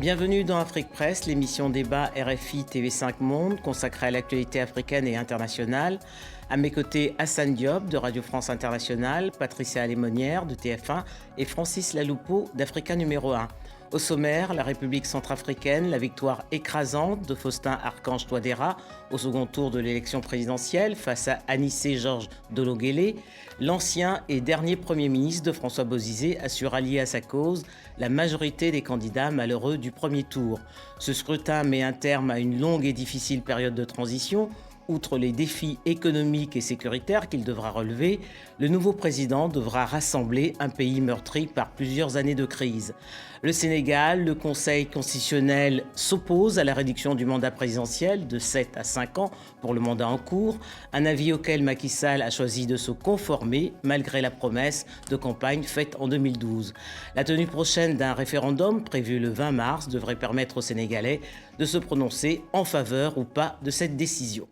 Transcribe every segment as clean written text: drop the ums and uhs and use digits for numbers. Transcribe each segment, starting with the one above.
Bienvenue dans Afrique Presse, l'émission débat RFI TV5 Monde consacrée à l'actualité africaine et internationale. À mes côtés, Hassan Diop de Radio France Internationale, Patricia Alémonière de TF1 et Francis Laloupeau d'Africa numéro 1. Au sommaire, la République centrafricaine, la victoire écrasante de Faustin Archange Touadéra au second tour de l'élection présidentielle face à Anissé Georges Dologuélé. L'ancien et dernier Premier ministre de François Bozizé assure allier à sa cause la majorité des candidats malheureux du premier tour. Ce scrutin met un terme à une longue et difficile période de transition. Outre les défis économiques et sécuritaires qu'il devra relever, le nouveau président devra rassembler un pays meurtri par plusieurs années de crise. Le Sénégal, le Conseil constitutionnel s'oppose à la réduction du mandat présidentiel de 7 à 5 ans pour le mandat en cours, un avis auquel Macky Sall a choisi de se conformer malgré la promesse de campagne faite en 2012. La tenue prochaine d'un référendum prévu le 20 mars devrait permettre aux Sénégalais de se prononcer en faveur ou pas de cette décision.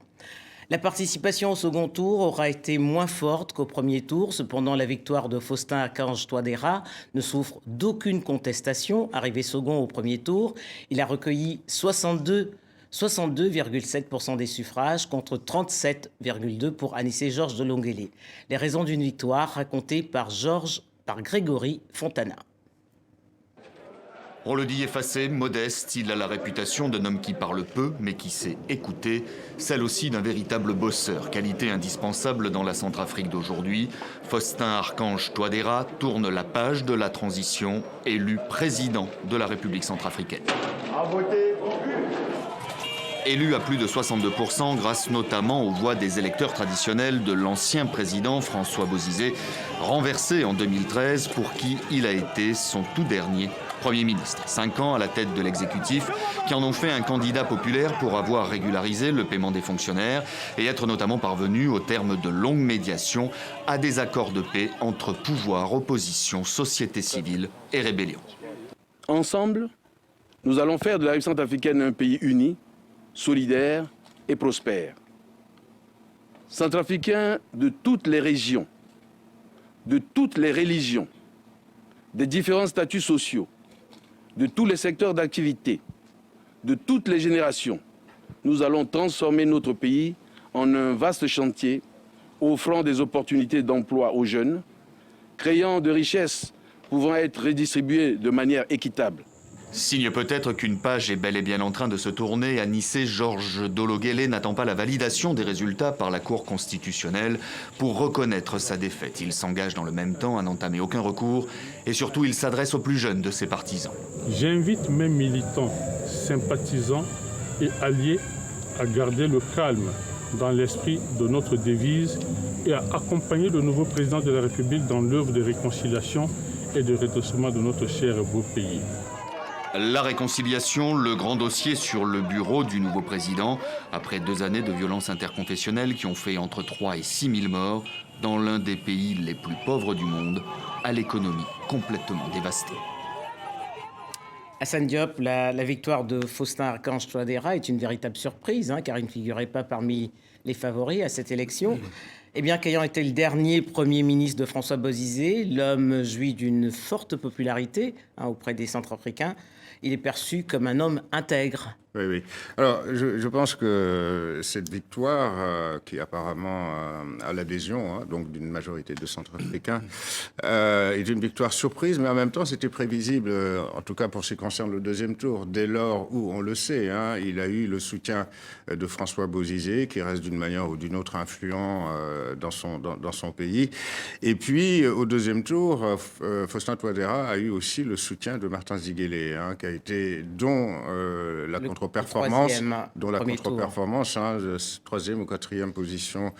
La participation au second tour aura été moins forte qu'au premier tour. Cependant, la victoire de Faustin Archange Touadéra ne souffre d'aucune contestation. Arrivé second au premier tour, il a recueilli 62,7% des suffrages contre 37,2% pour Anissé Georges Dologuélé. Les raisons d'une victoire racontées par Grégory Fontana. On le dit effacé, modeste, il a la réputation d'un homme qui parle peu, mais qui sait écouter, celle aussi d'un véritable bosseur, qualité indispensable dans la Centrafrique d'aujourd'hui. Faustin Archange Touadéra tourne la page de la transition, élu président de la République centrafricaine. Élu à plus de 62% grâce notamment aux voix des électeurs traditionnels de l'ancien président François Bozizé, renversé en 2013 pour qui il a été son tout dernier Premier ministre. 5 ans à la tête de l'exécutif qui en ont fait un candidat populaire pour avoir régularisé le paiement des fonctionnaires et être notamment parvenu au terme de longues médiations à des accords de paix entre pouvoir, opposition, société civile et rébellion. Ensemble, nous allons faire de la République centrafricaine un pays uni, solidaire et prospère. Centrafricains de toutes les régions, de toutes les religions, des différents statuts sociaux, de tous les secteurs d'activité, de toutes les générations, nous allons transformer notre pays en un vaste chantier offrant des opportunités d'emploi aux jeunes, créant de richesses pouvant être redistribuées de manière équitable. Signe peut-être qu'une page est bel et bien en train de se tourner. Anissé Georges Dologuélé n'attend pas la validation des résultats par la Cour constitutionnelle pour reconnaître sa défaite. Il s'engage dans le même temps à n'entamer aucun recours et surtout il s'adresse aux plus jeunes de ses partisans. J'invite mes militants, sympathisants et alliés à garder le calme dans l'esprit de notre devise et à accompagner le nouveau président de la République dans l'œuvre de réconciliation et de redressement de notre cher et beau pays. La réconciliation, le grand dossier sur le bureau du nouveau président, après 2 années de violences interconfessionnelles qui ont fait entre 3 et 6 000 morts dans l'un des pays les plus pauvres du monde, à l'économie complètement dévastée. Hassan Diop, la victoire de Faustin Archange Touadéra est une véritable surprise, car il ne figurait pas parmi les favoris à cette élection. Eh bien, qu'ayant été le dernier Premier ministre de François Bozizé, l'homme jouit d'une forte popularité auprès des Centrafricains. Il est perçu comme un homme intègre. Oui. Alors, je pense que cette victoire, qui apparemment a l'adhésion donc d'une majorité de Centrafricains, est une victoire surprise, mais en même temps, c'était prévisible, en tout cas pour ce qui concerne le deuxième tour, dès lors où, on le sait, il a eu le soutien de François Bozizé, qui reste d'une manière ou d'une autre influent dans son pays. Et puis, au deuxième tour, Faustin Touadéra a eu aussi le soutien de Martin Ziguélé, dont la contre-performance, troisième ou quatrième position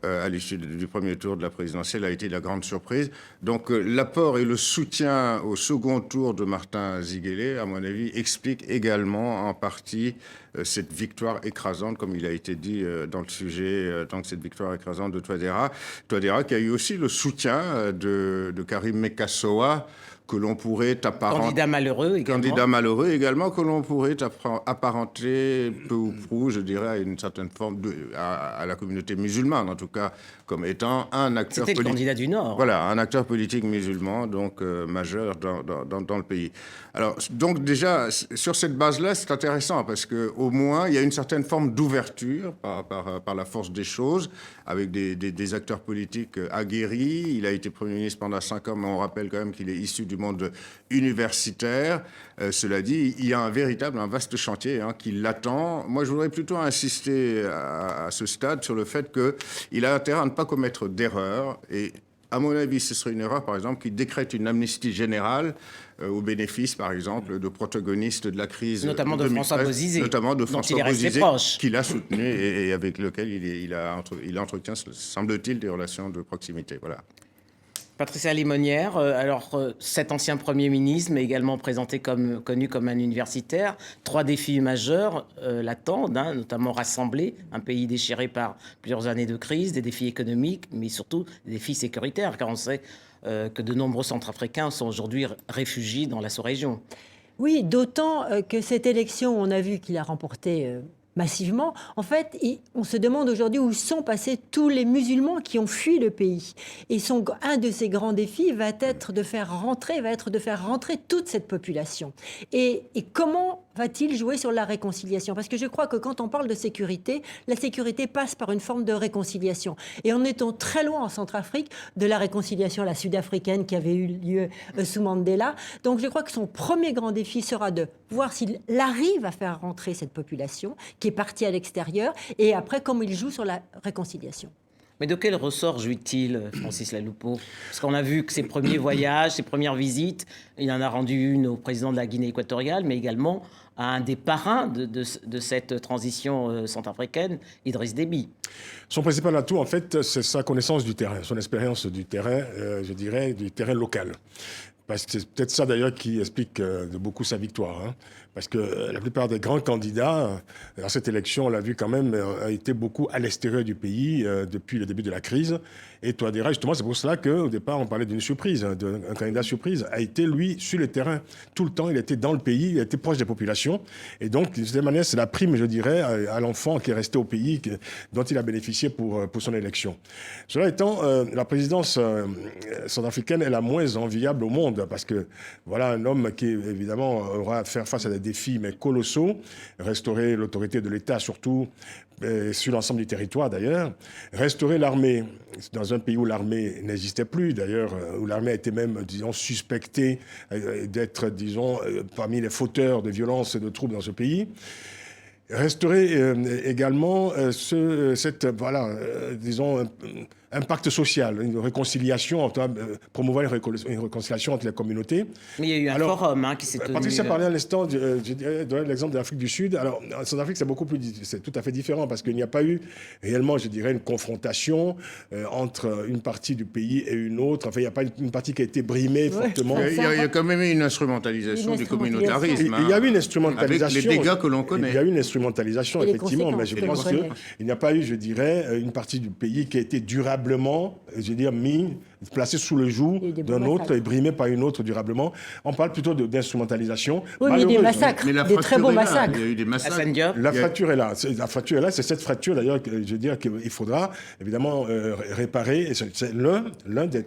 à l'issue du premier tour de la présidentielle a été la grande surprise. Donc l'apport et le soutien au second tour de Martin Ziguélé, à mon avis, explique également en partie cette victoire écrasante, comme il a été dit dans le sujet, donc cette victoire écrasante de Touadéra. Touadéra qui a eu aussi le soutien de Karim Meckassoua, que l'on pourrait apparenter... Candidat malheureux également. Candidat malheureux également, que l'on pourrait apparenter peu ou prou, je dirais, à une certaine forme, à la communauté musulmane, en tout cas, comme étant un acteur politique. C'était le candidat du Nord. Voilà, un acteur politique musulman, donc majeur dans le pays. Alors, donc déjà, sur cette base-là, c'est intéressant, parce qu'au moins, il y a une certaine forme d'ouverture par la force des choses, avec des acteurs politiques aguerris. Il a été Premier ministre pendant 5 ans, mais on rappelle quand même qu'il est issu du monde universitaire. Cela dit, il y a un vaste chantier qui l'attend. Moi, je voudrais plutôt insister à ce stade sur le fait qu'il a intérêt à ne pas commettre d'erreurs. Et à mon avis, ce serait une erreur, par exemple, qui décrète une amnistie générale au bénéfice, par exemple, de protagonistes de la crise. Notamment de François Bozizé. Notamment de François Bozizé, qui l'a soutenu et avec lequel il entretient, semble-t-il, des relations de proximité. Voilà. Patricia Lémonière, cet ancien Premier ministre, mais également connu comme un universitaire, 3 défis majeurs l'attendent, notamment rassembler un pays déchiré par plusieurs années de crise, des défis économiques, mais surtout des défis sécuritaires, car on sait que de nombreux Centrafricains sont aujourd'hui réfugiés dans la sous-région. Oui, d'autant que cette élection, on a vu qu'il a remporté massivement. En fait, on se demande aujourd'hui où sont passés tous les musulmans qui ont fui le pays. Et un de ses grands défis va être de faire rentrer toute cette population. Et comment va-t-il jouer sur la réconciliation? Parce que je crois que quand on parle de sécurité, la sécurité passe par une forme de réconciliation. Et en étant très loin en Centrafrique de la réconciliation à la sud-africaine qui avait eu lieu sous Mandela. Donc je crois que son premier grand défi sera de voir s'il arrive à faire rentrer cette population qui est partie à l'extérieur, et après comment il joue sur la réconciliation. Mais de quel ressort jouit-il, Francis Laloupeau? Parce qu'on a vu que ses premiers voyages, ses premières visites, il en a rendu une au président de la Guinée équatoriale, mais également à un des parrains de cette transition centrafricaine, Idriss Déby. Son principal atout, en fait, c'est sa connaissance du terrain, son expérience du terrain, je dirais, du terrain local. Parce que c'est peut-être ça d'ailleurs qui explique de beaucoup sa victoire. Parce que la plupart des grands candidats, dans cette élection, on l'a vu quand même, a été beaucoup à l'extérieur du pays depuis le début de la crise. Et Touadéra, justement, c'est pour cela qu'au départ, on parlait d'une surprise, d'un candidat surprise, a été, lui, sur le terrain. Tout le temps, il était dans le pays, il était proche des populations. Et donc, de cette manière, c'est la prime, je dirais, à l'enfant qui est resté au pays, dont il a bénéficié pour son élection. Cela étant, la présidence centrafricaine est la moins enviable au monde, parce que voilà un homme qui, évidemment, aura à faire face à des défis, mais colossaux, restaurer l'autorité de l'État, surtout sur l'ensemble du territoire d'ailleurs, restaurer l'armée dans un pays où l'armée n'existait plus d'ailleurs, où l'armée a été même, disons, suspectée d'être, disons, parmi les fauteurs de violences et de troubles dans ce pays. Restaurer également disons, un pacte social, une réconciliation, promouvoir une réconciliation entre les communautés. Mais il y a eu un forum qui s'est tenu. Patricia parlait à l'instant, je dirais l'exemple de l'Afrique du Sud. Alors, en Centrafrique, c'est tout à fait différent parce qu'il n'y a pas eu réellement, je dirais, une confrontation entre une partie du pays et une autre. Enfin, il n'y a pas une partie qui a été brimée fortement. Il y a quand même eu une instrumentalisation du communautarisme. Il y a eu une instrumentalisation. Avec les dégâts que l'on connaît. Il y a eu une instrumentalisation, effectivement, mais je pense qu'il n'y a pas eu, je dirais, une partie du pays qui a été durablement, je veux dire, placé sous le joug d'un autre et brimé par une autre durablement. On parle plutôt d'instrumentalisation. Oui, mais des massacres, des très beaux massacres. Il y a eu des massacres. La fracture est là. La fracture est là. C'est cette fracture, d'ailleurs, que je veux dire qu'il faudra, évidemment, réparer. Et c'est l'un des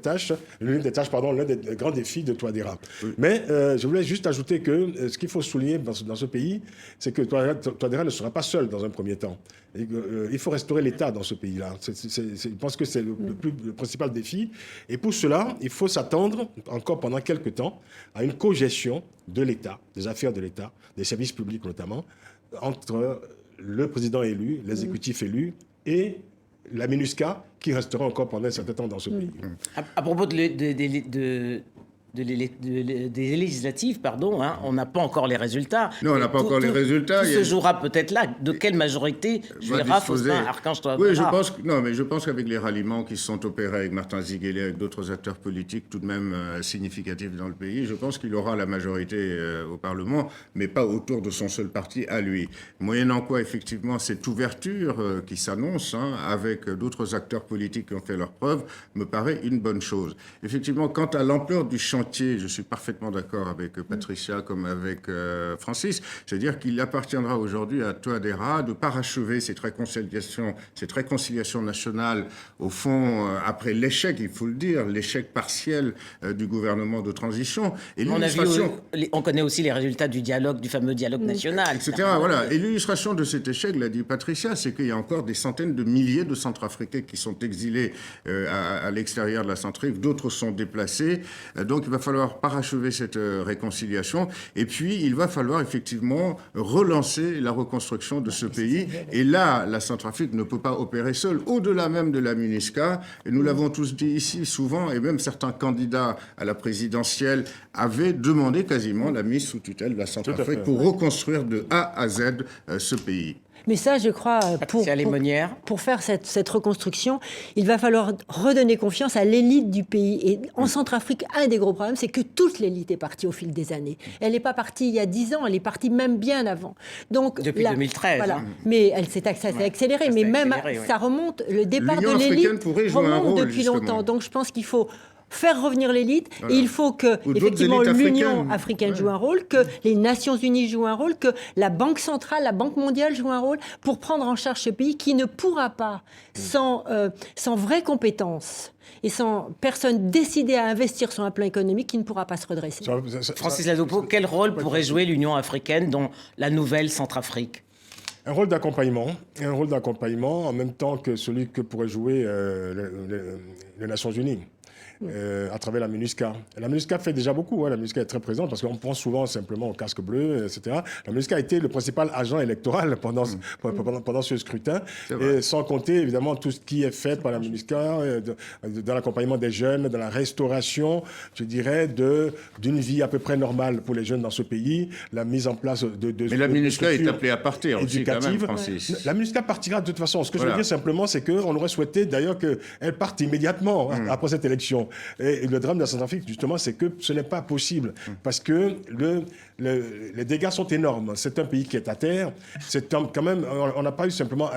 grands défis de Touadéra. Oui. Mais je voulais juste ajouter que ce qu'il faut souligner dans ce pays, c'est que Touadéra ne sera pas seul dans un premier temps. Il faut restaurer l'État dans ce pays-là. Je pense que c'est le principal défi. Et pour cela, il faut s'attendre, encore pendant quelques temps, à une co-gestion de l'État, des affaires de l'État, des services publics notamment, entre le président élu, l'exécutif élu et la MINUSCA, qui restera encore pendant un certain temps dans ce pays. À propos des législatives, on n'a pas encore les résultats. Non, on n'a pas encore les résultats. Tout se jouera peut-être là. De quelle majorité jouera Faustin Archange Touadéra? Oui, je pense qu'avec les ralliements qui se sont opérés avec Martin Ziguélé, avec d'autres acteurs politiques tout de même significatifs dans le pays, je pense qu'il aura la majorité au Parlement, mais pas autour de son seul parti à lui. Moyennant quoi, effectivement, cette ouverture qui s'annonce avec d'autres acteurs politiques qui ont fait leurs preuves me paraît une bonne chose. Effectivement, quant à l'ampleur du champ chantier, je suis parfaitement d'accord avec Patricia comme avec Francis, c'est-à-dire qu'il appartiendra aujourd'hui à Touadéra de parachever cette réconciliation nationale, au fond, après l'échec, il faut le dire, l'échec partiel du gouvernement de transition. Et on connaît aussi les résultats du dialogue, du fameux dialogue national. Etc. Voilà. Et l'illustration de cet échec, l'a dit Patricia, c'est qu'il y a encore des centaines de milliers de Centrafricains qui sont exilés à l'extérieur de la Centrafrique, d'autres sont déplacés. Donc il va falloir parachever cette réconciliation. Et puis il va falloir effectivement relancer la reconstruction de ce pays. Et là, la Centrafrique ne peut pas opérer seule, au-delà même de la MINUSCA. Et nous l'avons tous dit ici souvent, et même certains candidats à la présidentielle avaient demandé quasiment la mise sous tutelle de la Centrafrique pour reconstruire de A à Z ce pays. Mais ça, je crois, pour faire cette reconstruction, il va falloir redonner confiance à l'élite du pays. Et en Centrafrique, un des gros problèmes, c'est que toute l'élite est partie au fil des années. Elle n'est pas partie il y a 10 ans, elle est partie même bien avant. Donc, depuis 2013. Voilà. Mais ça s'est accéléré. Mais même, ça remonte, le départ de l'élite remonte depuis longtemps. Donc, je pense qu'il faut faire revenir l'élite, et il faut que, effectivement, l'Union africaine joue un rôle, que les Nations unies jouent un rôle, que la Banque centrale, la Banque mondiale joue un rôle pour prendre en charge ce pays qui ne pourra pas, sans vraies compétences et sans personne décidée à investir sur un plan économique, qui ne pourra pas se redresser. Francis Ladopo, quel rôle pourrait jouer l'Union africaine dans la nouvelle Centrafrique ? Un rôle d'accompagnement, en même temps que celui que pourraient jouer les Nations unies. À travers la MINUSCA. La MINUSCA fait déjà beaucoup, la MINUSCA est très présente parce qu'on pense souvent simplement au casque bleu, etc. La MINUSCA a été le principal agent électoral pendant ce scrutin, et sans compter évidemment tout ce qui est fait par la MINUSCA dans l'accompagnement des jeunes, dans la restauration, je dirais, d'une vie à peu près normale pour les jeunes dans ce pays, la mise en place de Mais la MINUSCA est appelée à partir aussi, quand même, Francis. La MINUSCA partira de toute façon. Ce que je veux dire simplement, c'est qu'on aurait souhaité d'ailleurs qu'elle parte immédiatement après cette élection. Et le drame de la Centrafrique, justement, c'est que ce n'est pas possible. Parce que les dégâts sont énormes. C'est un pays qui est à terre. C'est quand même... On n'a pas eu simplement...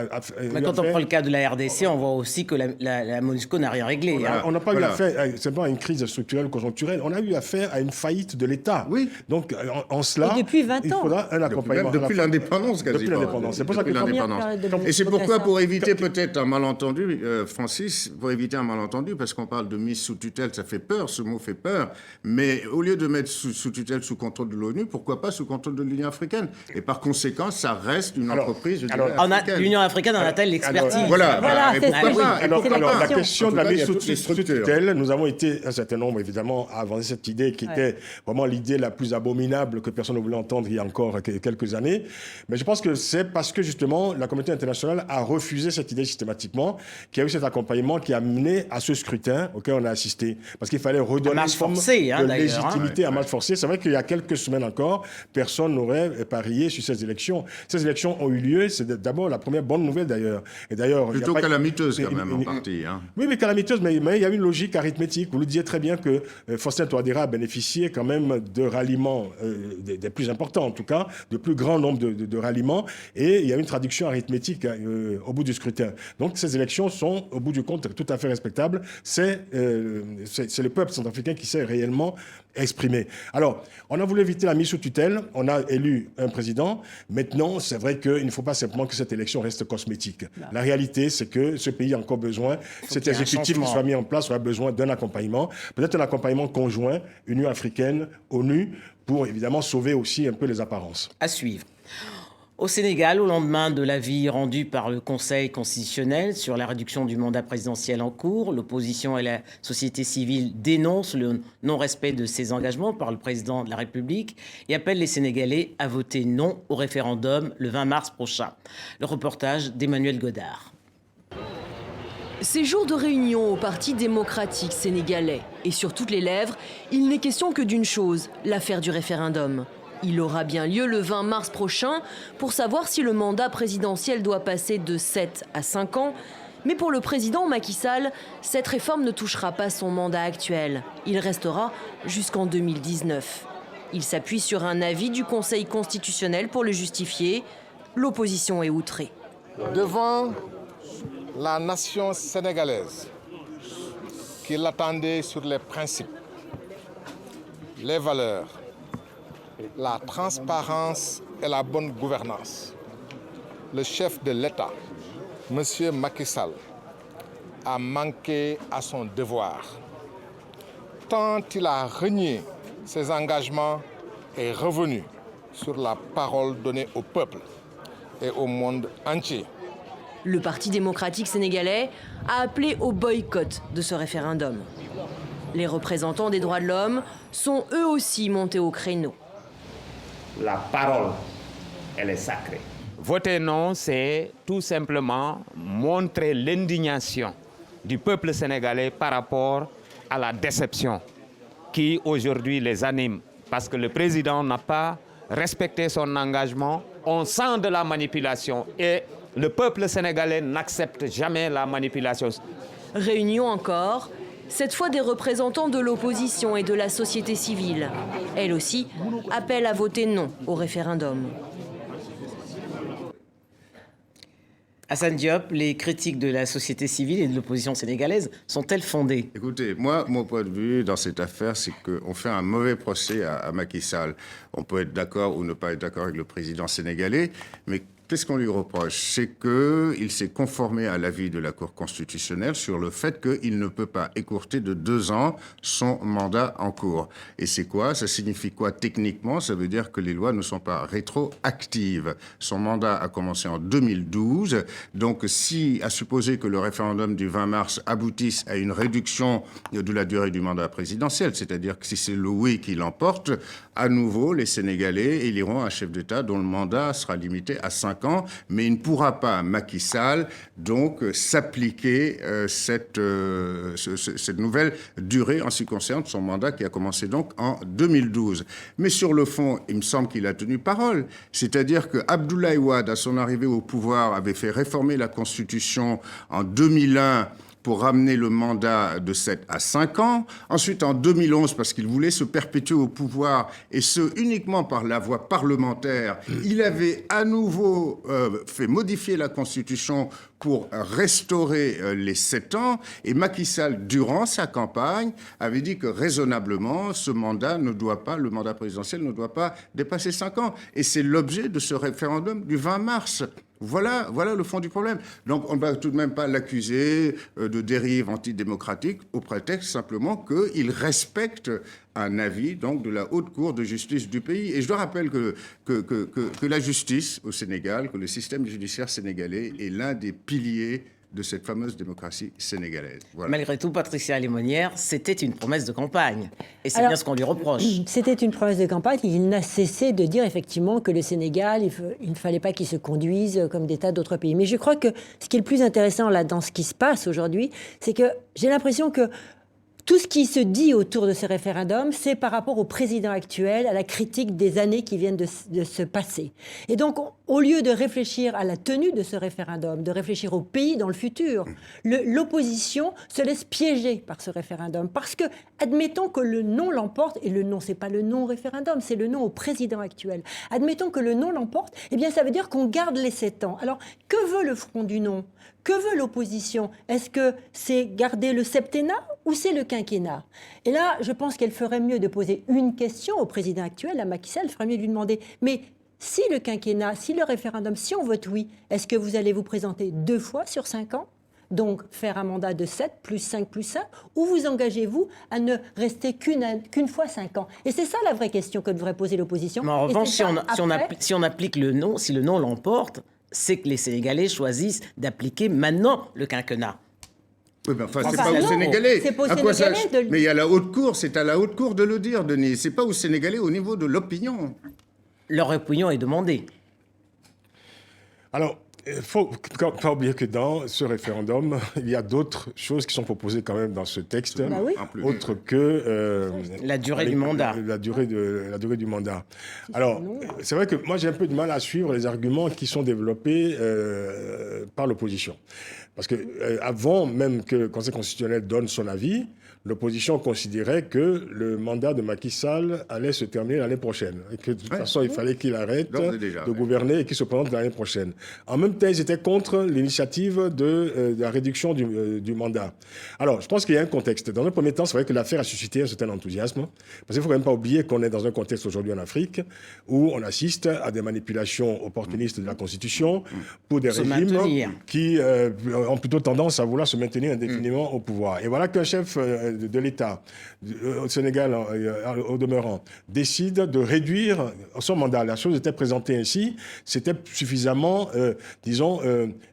Mais quand on prend le cas de la RDC, on voit aussi que la MONUSCO n'a rien réglé. On n'a pas eu affaire simplement à une crise structurelle, conjoncturelle. On a eu affaire à une faillite de l'État. Oui. Donc, en cela... Et depuis 20 ans. Il faudra un accompagnement. Depuis l'indépendance, quasiment. Depuis l'indépendance. C'est pour ça que Et c'est pourquoi, pour éviter peut-être un malentendu, Francis, pour éviter un malentendu, parce qu'on parle de mise sous tutelle, ça fait peur, ce mot fait peur, mais au lieu de mettre sous tutelle, sous contrôle de l'ONU, pourquoi pas sous contrôle de l'Union africaine? Et par conséquent, ça reste une entreprise africaine. L'Union africaine en a-t-elle l'expertise? Voilà, c'est ça. Alors, la question de la mise sous tutelle, nous avons été un certain nombre, évidemment, à avancer cette idée qui était vraiment l'idée la plus abominable que personne ne voulait entendre il y a encore quelques années. Mais je pense que c'est parce que, justement, la communauté internationale a refusé cette idée systématiquement, qu'il y a eu cet accompagnement qui a mené à ce scrutin auquel on a assisté. Parce qu'il fallait redonner une forme de légitimité à marche forcée. C'est vrai qu'il y a quelques semaines encore, personne n'aurait parié sur ces élections. Ces élections ont eu lieu, c'est d'abord la première bonne nouvelle d'ailleurs. Et d'ailleurs, plutôt calamiteuse quand même en partie. Oui, mais calamiteuse, mais il y a une logique arithmétique. Vous le disiez très bien que Faustin Touadéra a bénéficié quand même de ralliements des plus importants, en tout cas, de plus grand nombre de ralliements. Et il y a une traduction arithmétique au bout du scrutin. Donc ces élections sont, au bout du compte, tout à fait respectables. C'est le peuple centrafricain qui s'est réellement exprimé. Alors, on a voulu éviter la mise sous tutelle, on a élu un président. Maintenant, c'est vrai qu'il ne faut pas simplement que cette élection reste cosmétique. La réalité, c'est que ce pays a encore besoin, cet exécutif qui soit mis en place, aura besoin d'un accompagnement, peut-être un accompagnement conjoint, Union africaine, ONU, pour évidemment sauver aussi un peu les apparences. À suivre. Au Sénégal, au lendemain de l'avis rendu par le Conseil constitutionnel sur la réduction du mandat présidentiel en cours, l'opposition et la société civile dénoncent le non-respect de ces engagements par le président de la République et appellent les Sénégalais à voter non au référendum le 20 mars prochain. Le reportage d'Emmanuel Godard. Ces jours de réunion au Parti démocratique sénégalais. Et sur toutes les lèvres, il n'est question que d'une chose, l'affaire du référendum. Il aura bien lieu le 20 mars prochain pour savoir si le mandat présidentiel doit passer de 7 à 5 ans. Mais pour le président Macky Sall, cette réforme ne touchera pas son mandat actuel. Il restera jusqu'en 2019. Il s'appuie sur un avis du Conseil constitutionnel pour le justifier. L'opposition est outrée. Devant la nation sénégalaise qui l'attendait sur les principes, les valeurs, la transparence et la bonne gouvernance, le chef de l'État, M. Macky Sall, a manqué à son devoir, tant il a renié ses engagements et revenu sur la parole donnée au peuple et au monde entier. Le Parti démocratique sénégalais a appelé au boycott de ce référendum. Les représentants des droits de l'homme sont eux aussi montés au créneau. La parole, elle est sacrée. Voter non, c'est tout simplement montrer l'indignation du peuple sénégalais par rapport à la déception qui aujourd'hui les anime. Parce que le président n'a pas respecté son engagement. On sent de la manipulation et le peuple sénégalais n'accepte jamais la manipulation. Réunion encore, cette fois des représentants de l'opposition et de la société civile. Elle aussi appelle à voter non au référendum. Assane Diop, les critiques de la société civile et de l'opposition sénégalaise sont-elles fondées? Écoutez, moi, mon point de vue dans cette affaire, c'est qu'on fait un mauvais procès à Macky Sall. On peut être d'accord ou ne pas être d'accord avec le président sénégalais, mais qu'est-ce qu'on lui reproche? C'est qu'il s'est conformé à l'avis de la Cour constitutionnelle sur le fait qu'il ne peut pas écourter de 2 ans son mandat en cours. Et c'est quoi? Ça signifie quoi techniquement? Ça veut dire que les lois ne sont pas rétroactives. Son mandat a commencé en 2012. Donc, à supposer que le référendum du 20 mars aboutisse à une réduction de la durée du mandat présidentiel, c'est-à-dire que si c'est le oui qui l'emporte, à nouveau, les Sénégalais éliront un chef d'État dont le mandat sera limité à 5 ans, mais il ne pourra pas, Macky Sall, donc s'appliquer cette nouvelle durée en ce qui concerne son mandat qui a commencé donc en 2012. Mais sur le fond, il me semble qu'il a tenu parole, c'est-à-dire que Abdoulaye Wade, à son arrivée au pouvoir, avait fait réformer la Constitution en 2001 pour ramener le mandat de 7 à 5 ans. Ensuite, en 2011, parce qu'il voulait se perpétuer au pouvoir, et ce, uniquement par la voie parlementaire, il avait à nouveau fait modifier la Constitution pour restaurer les 7 ans. Et Macky Sall, durant sa campagne, avait dit que raisonnablement, le mandat présidentiel ne doit pas dépasser 5 ans. Et c'est l'objet de ce référendum du 20 mars. Voilà le fond du problème. Donc on ne va tout de même pas l'accuser de dérive antidémocratique au prétexte simplement qu'il respecte un avis donc de la Haute Cour de justice du pays. Et je dois rappeler que la justice au Sénégal, que le système judiciaire sénégalais est l'un des piliers de cette fameuse démocratie sénégalaise. Voilà. Malgré tout, Patricia Lémonière, c'était une promesse de campagne. Et c'est bien ce qu'on lui reproche. C'était une promesse de campagne. Il n'a cessé de dire effectivement que le Sénégal, il ne fallait pas qu'il se conduise comme des tas d'autres pays. Mais je crois que ce qui est le plus intéressant là dans ce qui se passe aujourd'hui, c'est que j'ai l'impression que tout ce qui se dit autour de ce référendum, c'est par rapport au président actuel, à la critique des années qui viennent de se passer. Et donc, au lieu de réfléchir à la tenue de ce référendum, de réfléchir au pays dans le futur, l'opposition se laisse piéger par ce référendum. Parce que, admettons que le non l'emporte, et le non, c'est pas le non au référendum, c'est le non au président actuel. Admettons que le non l'emporte, eh bien, ça veut dire qu'on garde les 7 ans. Alors, que veut le front du non ? Que veut l'opposition? Est-ce que c'est garder le septennat ou c'est le quinquennat? Et là, je pense qu'elle ferait mieux de poser une question au président actuel, à Macky Sall, elle ferait mieux de lui demander, mais si le quinquennat, si le référendum, si on vote oui, est-ce que vous allez vous présenter 2 fois sur 5 ans? Donc faire un mandat de 7 plus 5 plus 1, ou vous engagez-vous à ne rester qu'une fois 5 ans? Et c'est ça la vraie question que devrait poser l'opposition. Mais en revanche, si on applique le non, si le non l'emporte, c'est que les Sénégalais choisissent d'appliquer maintenant le quinquennat. Oui, mais enfin, c'est pas aux Sénégalais. C'est pas aux Sénégalais Mais il y a la Haute Cour, c'est à la Haute Cour de le dire, Denis. C'est pas aux Sénégalais au niveau de l'opinion. Leur opinion est demandée. Alors, il ne faut pas oublier que dans ce référendum, il y a d'autres choses qui sont proposées quand même dans ce texte, autre que la durée du mandat. La durée du mandat. Alors, c'est vrai que moi, j'ai un peu de mal à suivre les arguments qui sont développés par l'opposition. Parce que avant même que le Conseil constitutionnel donne son avis, l'opposition considérait que le mandat de Macky Sall allait se terminer l'année prochaine. Et que de toute façon, il fallait qu'il arrête de gouverner et qu'il se présente l'année prochaine. En même thèse était contre l'initiative de la réduction du mandat. Alors, je pense qu'il y a un contexte. Dans un premier temps, c'est vrai que l'affaire a suscité un certain enthousiasme, parce qu'il ne faut quand même pas oublier qu'on est dans un contexte aujourd'hui en Afrique où on assiste à des manipulations opportunistes de la Constitution pour des régimes qui ont plutôt tendance à vouloir se maintenir indéfiniment au pouvoir. Et voilà qu'un chef de l'État au Sénégal, au demeurant, décide de réduire son mandat. La chose était présentée ainsi, c'était suffisamment,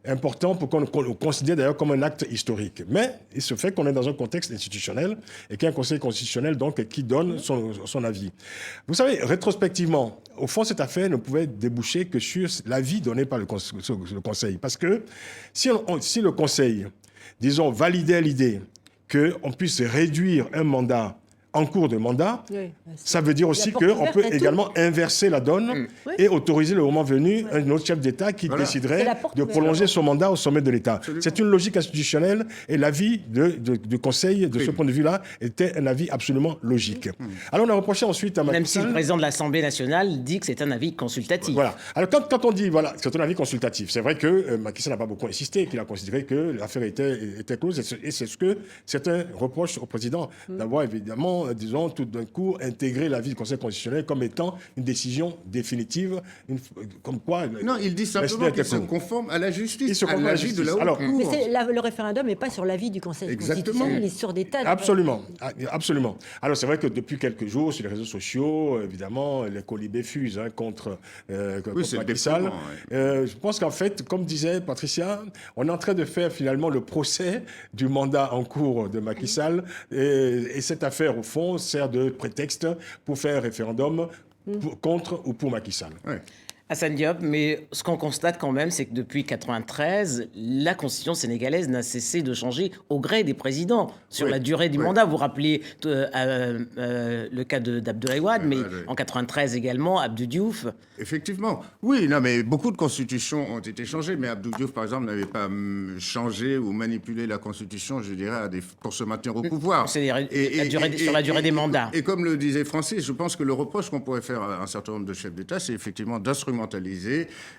important pour qu'on le considère d'ailleurs comme un acte historique. Mais il se fait qu'on est dans un contexte institutionnel et qu'il y a un conseil constitutionnel donc, qui donne son avis. Vous savez, rétrospectivement, au fond, cette affaire ne pouvait déboucher que sur l'avis donné par le Conseil. Parce que si le Conseil, disons, validait l'idée qu'on puisse réduire un mandat en cours de mandat, ça veut dire aussi qu'on peut également inverser la donne et autoriser le moment venu un autre chef d'État qui déciderait de prolonger son mandat au sommet de l'État. C'est une logique institutionnelle et l'avis du Conseil, de ce point de vue-là, était un avis absolument logique. Alors on a reproché ensuite à Macky Sall... Même si le président de l'Assemblée nationale dit que c'est un avis consultatif. Voilà. Alors quand on dit, voilà, c'est un avis consultatif, c'est vrai que Macky Sall n'a pas beaucoup insisté, qu'il a considéré que l'affaire était close et c'est ce que certains reprochent au président, d'avoir évidemment disons, tout d'un coup, intégrer l'avis du Conseil constitutionnel comme étant une décision définitive, comme quoi... Non, il dit simplement qu'il se conforme à la justice, il se conforme à l'avis de la haute cour. Mais le référendum n'est pas sur l'avis du Conseil constitutionnel, il est sur des tas de... Absolument, absolument. Alors, c'est vrai que depuis quelques jours, sur les réseaux sociaux, évidemment, les colibés fusent contre Macky Sall. Je pense qu'en fait, comme disait Patricia, on est en train de faire finalement le procès du mandat en cours de Macky Sall et cette affaire, au fond, sert de prétexte pour faire un référendum contre ou pour Macky Sall. Hassan Diop, mais ce qu'on constate quand même, c'est que depuis 1993, la constitution sénégalaise n'a cessé de changer au gré des présidents sur la durée du mandat. Vous rappelez le cas d'Abdoulaye Wade, mais en 1993 également, Abdou Diouf. Effectivement. Oui, non, mais beaucoup de constitutions ont été changées, mais Abdou Diouf, par exemple, n'avait pas changé ou manipulé la constitution, je dirais, pour se maintenir au pouvoir. C'est sur la durée des mandats. Et comme le disait Francis, je pense que le reproche qu'on pourrait faire à un certain nombre de chefs d'État, c'est effectivement d'instrumentaliser,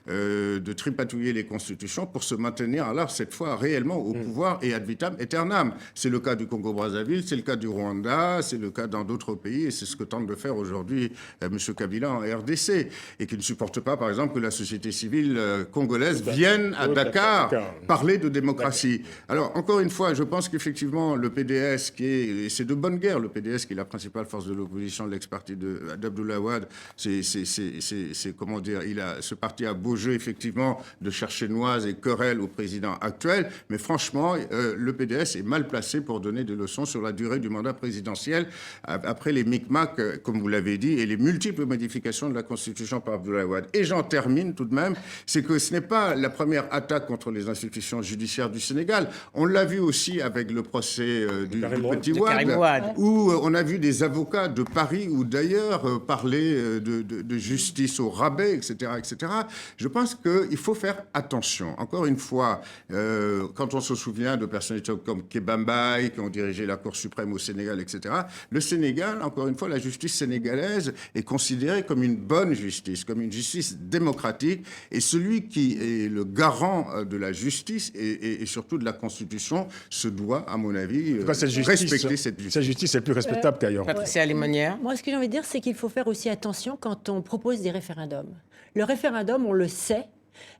de tripatouiller les constitutions pour se maintenir, alors cette fois réellement au pouvoir et ad vitam aeternam. C'est le cas du Congo-Brazzaville, c'est le cas du Rwanda, c'est le cas dans d'autres pays, et c'est ce que tente de faire aujourd'hui M. Kabila en RDC, et qui ne supporte pas, par exemple, que la société civile congolaise vienne à Dakar parler de démocratie. Alors, encore une fois, je pense qu'effectivement, le PDS, et c'est de bonne guerre, le PDS, qui est la principale force de l'opposition de l'ex-parti d'Abdoulaye Wade, c'est comment dire, ce parti a beau jeu, effectivement, de chercher noises et querelles au président actuel, mais franchement, le PDS est mal placé pour donner des leçons sur la durée du mandat présidentiel après les micmacs, comme vous l'avez dit, et les multiples modifications de la Constitution par Abdoulaye Wade. Et j'en termine tout de même, c'est que ce n'est pas la première attaque contre les institutions judiciaires du Sénégal. On l'a vu aussi avec le procès du petit Wade, où on a vu des avocats de Paris ou d'ailleurs parler de justice au rabais, etc., etc. Je pense qu'il faut faire attention. Encore une fois, quand on se souvient de personnalités comme Kebambaye, qui ont dirigé la Cour suprême au Sénégal, etc., le Sénégal, encore une fois, la justice sénégalaise est considérée comme une bonne justice, comme une justice démocratique, et celui qui est le garant de la justice et surtout de la Constitution se doit, à mon avis, respecter cette justice. Cette justice est plus respectable qu'ailleurs. Patricia Lémonière. Moi, ce que j'ai envie de dire, c'est qu'il faut faire aussi attention quand on propose des référendums. Le référendum, on le sait,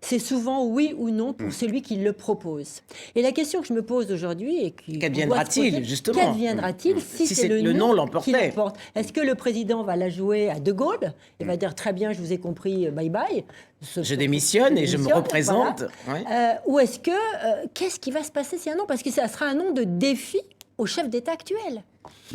c'est souvent oui ou non pour celui qui le propose. Et la question que je me pose aujourd'hui... et qu'adviendra-t-il, justement? Qu'adviendra-t-il si c'est le non qui l'emporte? Est-ce que le président va la jouer à De Gaulle? Il va dire très bien, je vous ai compris, bye bye. Je démissionne et je me représente. Voilà. Ou est-ce que... qu'est-ce qui va se passer si un non? Parce que ça sera un non de défi au chef d'État actuel.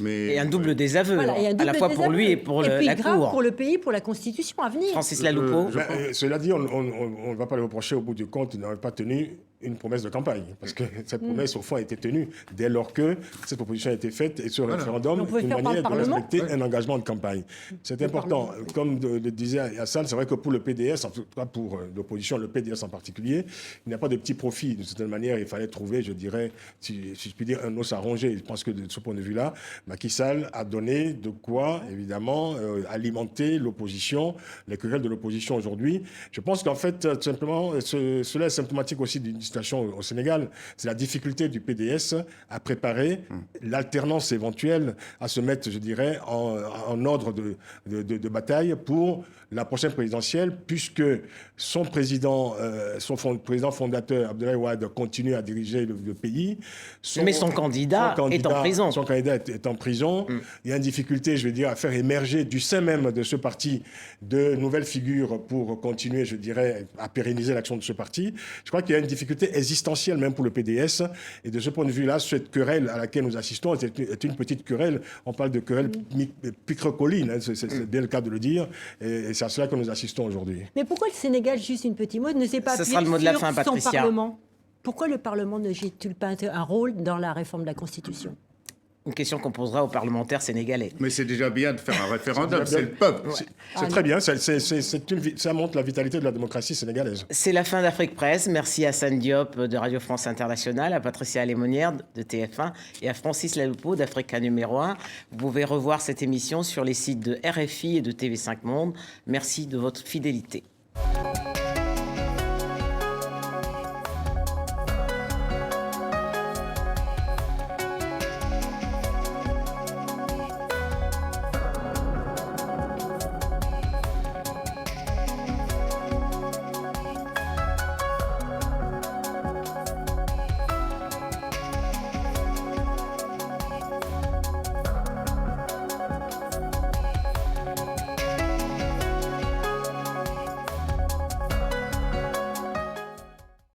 Et un double désaveu, à la fois pour lui et pour la Cour. Et puis grave pour le pays, pour la Constitution à venir. Francis Laloupeau. Cela dit, on ne va pas le reprocher au bout du compte, il n'aurait pas tenu une promesse de campagne, parce que cette promesse, au fond, a été tenue dès lors que cette proposition a été faite et ce référendum est une manière de respecter un engagement de campagne. C'est important. Comme le disait Hassan, c'est vrai que pour le PDS, en tout cas pour l'opposition, le PDS en particulier, il n'y a pas de petit profit. D'une certaine manière, il fallait trouver, je dirais, si je puis dire, un os à ronger. Je pense que de ce point de vue-là, Macky Sall a donné de quoi, évidemment, alimenter l'opposition, les querelles de l'opposition aujourd'hui. Je pense qu'en fait, tout simplement, cela est symptomatique aussi d'une situation au Sénégal. C'est la difficulté du PDS à préparer l'alternance éventuelle, à se mettre, je dirais, en ordre de bataille pour la prochaine présidentielle, puisque son président fondateur, Abdoulaye Wade, continue à diriger le pays. Mais son candidat est en prison. Son candidat est en prison. Il y a une difficulté, je veux dire, à faire émerger du sein même de ce parti de nouvelles figures pour continuer, je dirais, à pérenniser l'action de ce parti. Je crois qu'il y a une difficulté existentielle même pour le PDS. Et de ce point de vue-là, cette querelle à laquelle nous assistons est une petite querelle. On parle de querelle picrocolline, hein, c'est bien le cas de le dire. Et c'est à cela que nous assistons aujourd'hui. Mais pourquoi le Sénégal, juste une petite mot, ne s'est pas appuyé sur son Parlement? Pourquoi le Parlement ne joue-t-il pas un rôle dans la réforme de la Constitution? Une question qu'on posera aux parlementaires sénégalais. Mais c'est déjà bien de faire un référendum, c'est le peuple. C'est très bien, ça montre la vitalité de la démocratie sénégalaise. C'est la fin d'Afrique Presse. Merci à Hassan Diop de Radio France Internationale, à Patricia Alémonière de TF1 et à Francis Laloupeau d'Africa numéro 1. Vous pouvez revoir cette émission sur les sites de RFI et de TV5 Monde. Merci de votre fidélité.